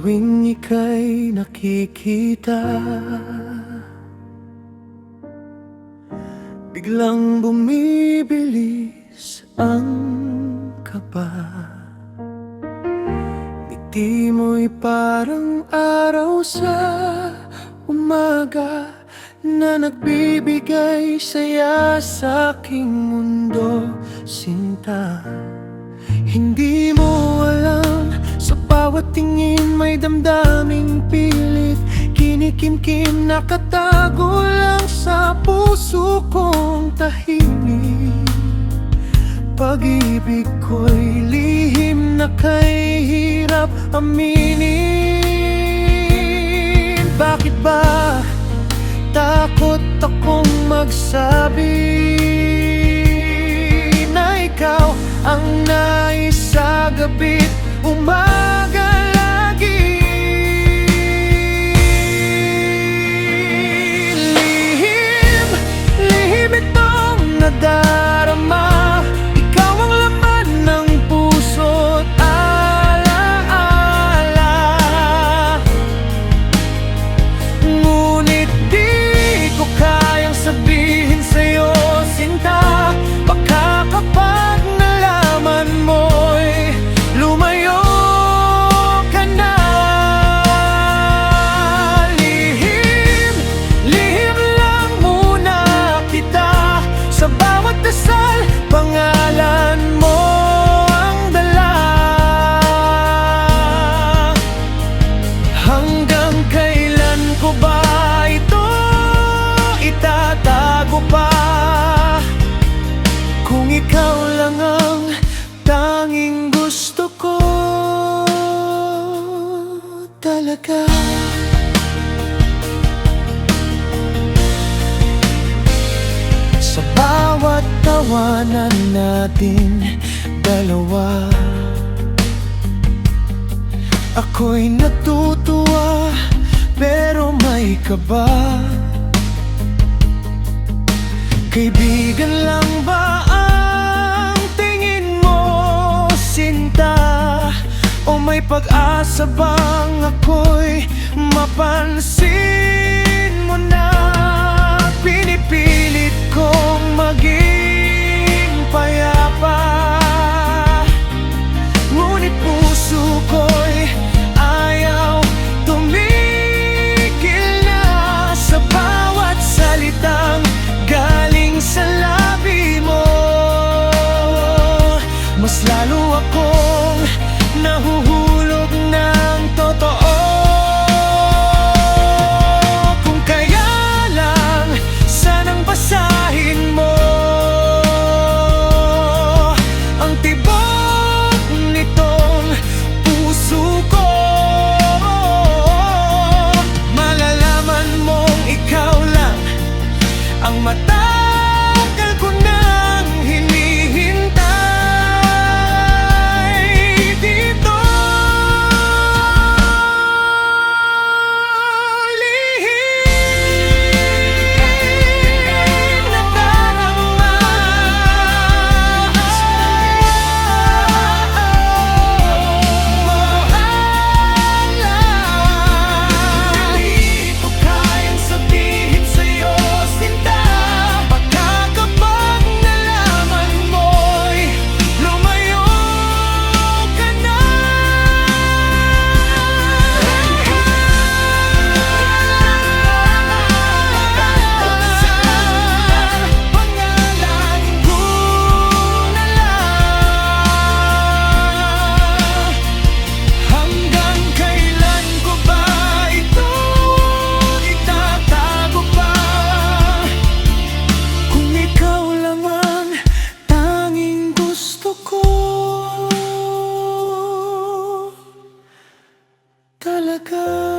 tuwing ika'y nakikita, biglang bumibilis ang kaba. Ngiti mo'y parang araw sa umaga na nagbibigay saya sa aking mundo, sinta. Hindi mo alam, sa bawat tingin may damdaming pilit, kinikimkim nakatago lang sa puso kong tahimik. Pag-ibig ko'y lihim na kahirap aminin. Bakit ba takot akong magsabi na ikaw ang naisagabit umaga lagi? Lihim itong nadarama, ikaw ang laman ng puso't alaala. Ngunit di ko kayang sabihin sa'yo, sinta, baka kapag nalaman mo'y lumayo ka na. Lihim lang muna kita, sa bawat dasal pangalan mo ang dala. Hanggang kailan ko ba ito itatago pa? Kung ikaw lang ang tanging gusto ko talaga. Sa bawat tawanan natin dalawa, ako'y natutuwa pero may kaba. Kaibigan lang ba ang tingin mo, sinta? O may pag-asa bang ako'y mapansin mo na? Pinipilit kong maging payapa, ngunit puso ko'y ayaw tumigil na sa bawat salitang galing sa labi mo. Mas lalo akong nahuhulog ng totoo. Kung kaya lang, sanang basahin mo ang tibok nitong puso ko. Malalaman mong ikaw lang ang matagal ko nang hinihintay dito. Lihim na darama, hindi ko kayang sabihin sa'yo, sinta, baka kapag nalaman mo'y lumayo ka na. Pangalan ko na lang. Hanggang kailan ko ba ito itatago pa? Kung ikaw lang ang tanging gusto ko talaga.